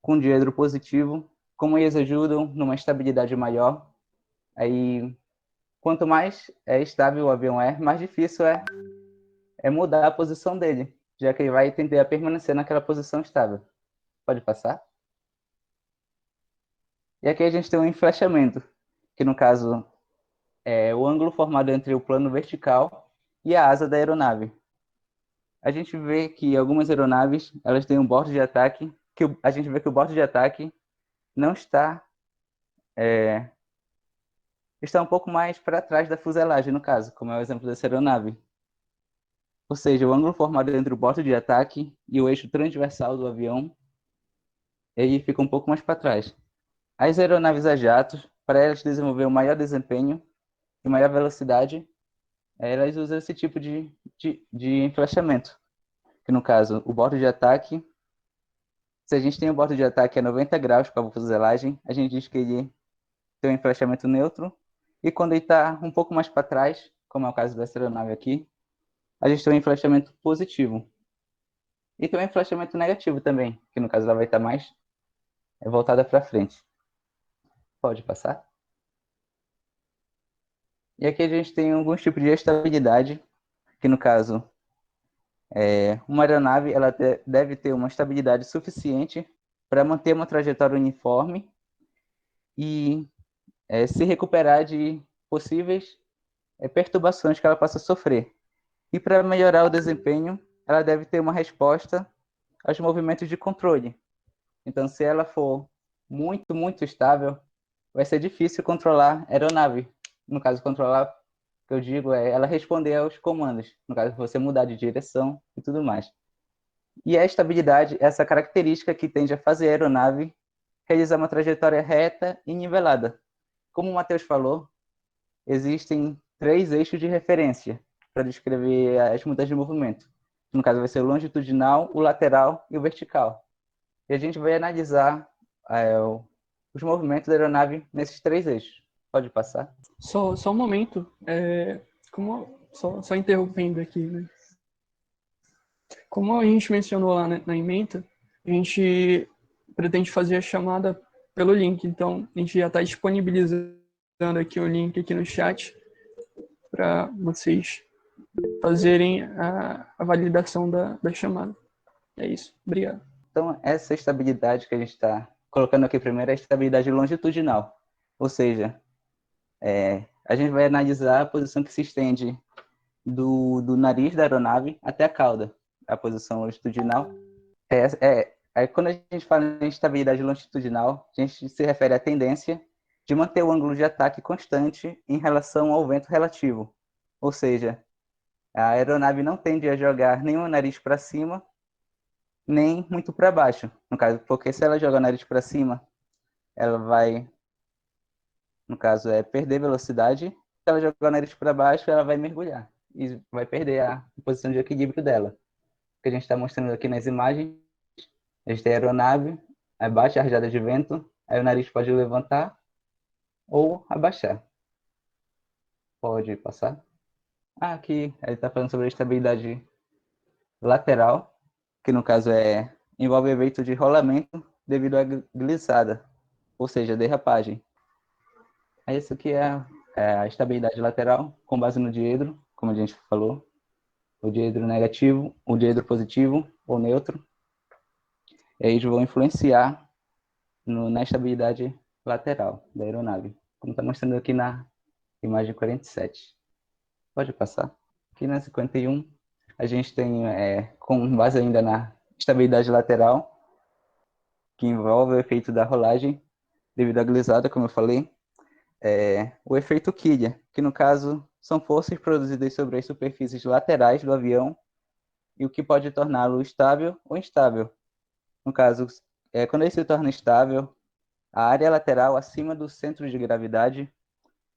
com diedro positivo, como eles ajudam numa estabilidade maior, aí quanto mais estável o avião mais difícil é mudar a posição dele, já que ele vai tender a permanecer naquela posição estável. Pode passar? E aqui a gente tem um enflechamento, que no caso é o ângulo formado entre o plano vertical e a asa da aeronave. A gente vê que algumas aeronaves elas têm um bordo de ataque, a gente vê que o bordo de ataque não está um pouco mais para trás da fuselagem, no caso, como é o exemplo dessa aeronave. Ou seja, o ângulo formado entre o bordo de ataque e o eixo transversal do avião, ele fica um pouco mais para trás. As aeronaves a jato, para elas desenvolver um maior desempenho e maior velocidade, elas usam esse tipo de enflechamento. Que no caso, o bordo de ataque, se a gente tem o bordo de ataque a 90 graus com a fuselagem, a gente diz que ele tem um enflechamento neutro, e quando ele está um pouco mais para trás, como é o caso dessa aeronave aqui, a gente tem um enflechamento positivo. E tem um enflechamento negativo também, que no caso ela vai estar mais voltada para frente. Pode passar. E aqui a gente tem alguns tipos de estabilidade, que no caso, uma aeronave ela deve ter uma estabilidade suficiente para manter uma trajetória uniforme e se recuperar de possíveis perturbações que ela possa sofrer. E para melhorar o desempenho, ela deve ter uma resposta aos movimentos de controle. Então, se ela for muito, muito estável, vai ser difícil controlar a aeronave. No caso, controlar, o que eu digo é ela responder aos comandos. No caso, você mudar de direção e tudo mais. E a estabilidade é essa característica que tende a fazer a aeronave realizar uma trajetória reta e nivelada. Como o Matheus falou, existem 3 eixos de referência para descrever as mudanças de movimento. No caso, vai ser o longitudinal, o lateral e o vertical. E a gente vai analisar os movimentos da aeronave nesses 3 eixos. Pode passar? Só um momento. Só interrompendo aqui, né? Como a gente mencionou lá na ementa, a gente pretende fazer a chamada pelo link. Então, a gente já está disponibilizando aqui o link aqui no chat para vocês fazerem a validação da chamada. É isso. Obrigado. Então, essa estabilidade que a gente está colocando aqui primeiro é a estabilidade longitudinal. Ou seja, a gente vai analisar a posição que se estende do nariz da aeronave até a cauda, a posição longitudinal. Quando a gente fala em estabilidade longitudinal, a gente se refere à tendência de manter o ângulo de ataque constante em relação ao vento relativo. Ou seja, a aeronave não tende a jogar nem o nariz para cima, nem muito para baixo. No caso, porque se ela jogar o nariz para cima, ela vai, no caso, perder velocidade. Se ela jogar o nariz para baixo, ela vai mergulhar e vai perder a posição de equilíbrio dela. O que a gente está mostrando aqui nas imagens, a gente tem a aeronave, abaixa a rajada de vento, aí o nariz pode levantar ou abaixar. Pode passar. Aqui ele está falando sobre a estabilidade lateral, que no caso envolve efeito de rolamento devido à glissada, ou seja, derrapagem. Isso aqui é a estabilidade lateral com base no diedro, como a gente falou, o diedro negativo, o diedro positivo ou neutro. Eles vão influenciar na estabilidade lateral da aeronave, como está mostrando aqui na imagem 47. Pode passar. Aqui na 51, a gente tem, com base ainda na estabilidade lateral, que envolve o efeito da rolagem devido à glissada, como eu falei, o efeito quilha, que no caso são forças produzidas sobre as superfícies laterais do avião e o que pode torná-lo estável ou instável. No caso, quando ele se torna estável, a área lateral acima do centro de gravidade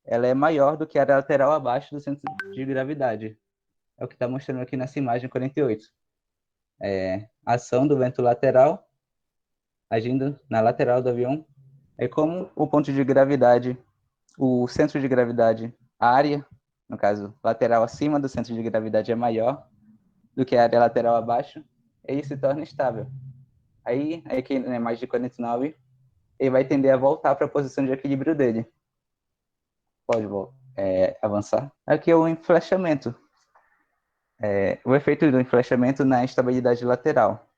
ela é maior do que a área lateral abaixo do centro de gravidade. É o que está mostrando aqui nessa imagem 48. A ação do vento lateral agindo na lateral do avião é como o ponto de gravidade, o centro de gravidade, a área, no caso, lateral acima do centro de gravidade é maior do que a área lateral abaixo, ele se torna estável. Aí aqui na imagem 49, ele vai tender a voltar para a posição de equilíbrio dele. Pode avançar. Aqui é o enflechamento. O efeito do enflechamento na estabilidade lateral.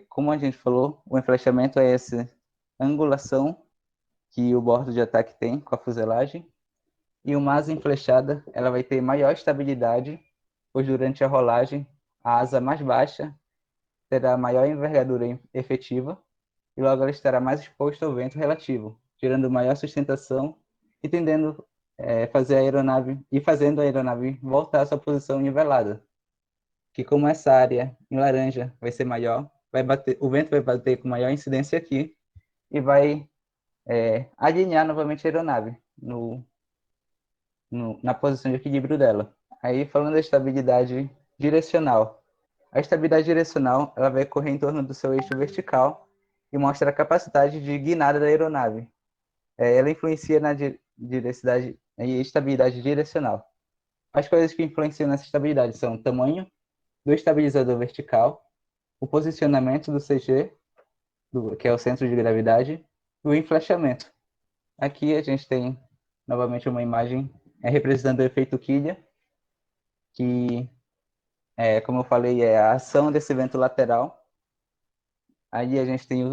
Como a gente falou, o enflechamento é essa angulação que o bordo de ataque tem com a fuselagem, e uma asa enflechada ela vai ter maior estabilidade, pois durante a rolagem a asa mais baixa terá maior envergadura efetiva e logo ela estará mais exposta ao vento relativo, gerando maior sustentação e tendendo fazendo a aeronave voltar à sua posição nivelada. Que como essa área em laranja vai ser maior, o vento vai bater com maior incidência aqui e vai alinhar novamente a aeronave na posição de equilíbrio dela. Aí, falando da estabilidade direcional. A estabilidade direcional ela vai correr em torno do seu eixo vertical e mostra a capacidade de guinada da aeronave. Ela influencia na diversidade e estabilidade direcional. As coisas que influenciam nessa estabilidade são o tamanho do estabilizador vertical, o posicionamento do CG, que é o centro de gravidade, e o enflechamento. Aqui a gente tem novamente uma imagem representando o efeito quilha, que, como eu falei, é a ação desse vento lateral. Aí a gente tem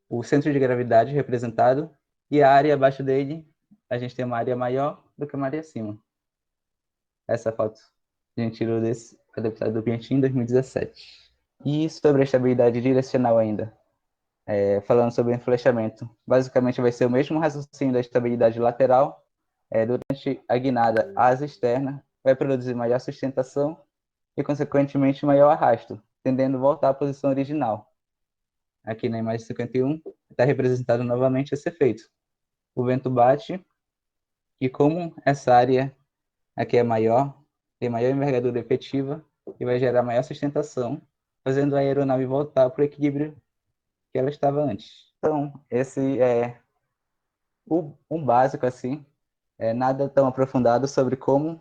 o centro de gravidade representado, e a área abaixo dele, a gente tem uma área maior do que uma área acima. Essa foto a gente tirou desse adaptado do Piantin em 2017. E sobre a estabilidade direcional ainda, falando sobre o enflechamento, basicamente vai ser o mesmo raciocínio da estabilidade lateral. Durante a guinada, a asa externa vai produzir maior sustentação e, consequentemente, maior arrasto, tendendo a voltar à posição original. Aqui na imagem 51, está representado novamente esse efeito. O vento bate e, como essa área aqui é maior, tem maior envergadura efetiva e vai gerar maior sustentação, fazendo a aeronave voltar para o equilíbrio que ela estava antes. Então, esse é um básico, assim, nada tão aprofundado sobre como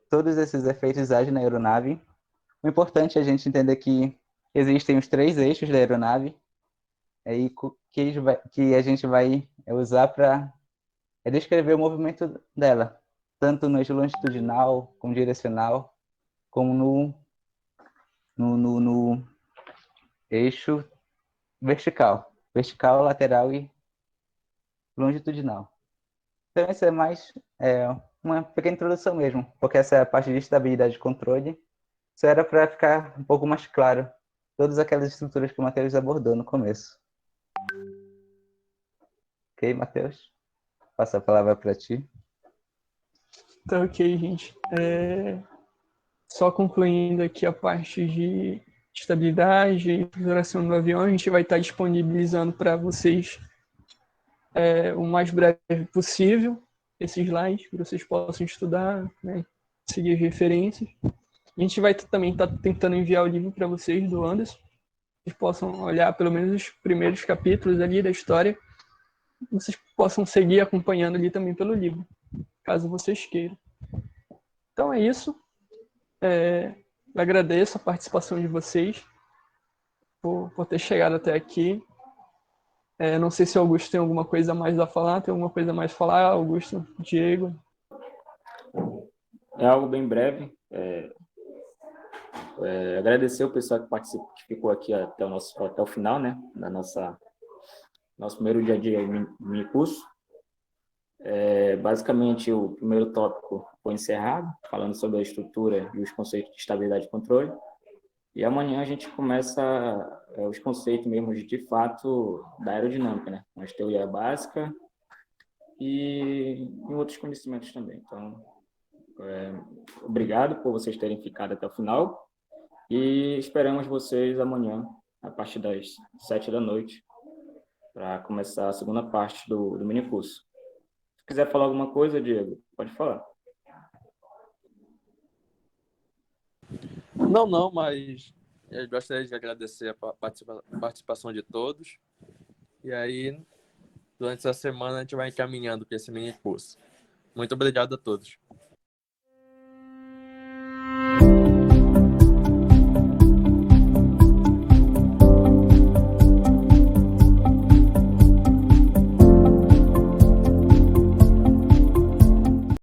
todos esses efeitos agem na aeronave. O importante é a gente entender que existem os 3 eixos da aeronave que a gente vai usar para descrever o movimento dela, tanto no eixo longitudinal, como direcional, como no eixo vertical, lateral e longitudinal. Então, isso é mais uma pequena introdução mesmo, porque essa é a parte de estabilidade de controle. Isso era para ficar um pouco mais claro todas aquelas estruturas que o Matheus abordou no começo. Ok, Matheus? Passo a palavra para ti. Tá ok, gente. Só concluindo aqui a parte de estabilidade e configuração do avião, a gente vai estar disponibilizando para vocês o mais breve possível esses slides, para vocês possam estudar, né, seguir as referências. A gente vai também estar tentando enviar o livro para vocês, do Anderson, vocês possam olhar pelo menos os primeiros capítulos ali da história, vocês possam seguir acompanhando ali também pelo livro, caso vocês queiram. Então é isso. Eu agradeço a participação de vocês por ter chegado até aqui. Não sei se o Augusto tem alguma coisa a mais a falar. Tem alguma coisa a mais a falar, Augusto, Diego? É algo bem breve. Agradecer o pessoal que participou, que ficou aqui até o final, né, da nosso primeiro dia de mini curso. Basicamente, o primeiro tópico foi encerrado, falando sobre a estrutura e os conceitos de estabilidade e controle. E amanhã a gente começa os conceitos mesmo de fato da aerodinâmica, né? Uma teoria básica e outros conhecimentos também. Então, obrigado por vocês terem ficado até o final e esperamos vocês amanhã, a partir das 7 da noite, para começar a segunda parte do mini curso. Se quiser falar alguma coisa, Diego, pode falar. Não, mas eu gostaria de agradecer a participação de todos. E aí, durante essa semana, a gente vai encaminhando para esse mini curso. Muito obrigado a todos.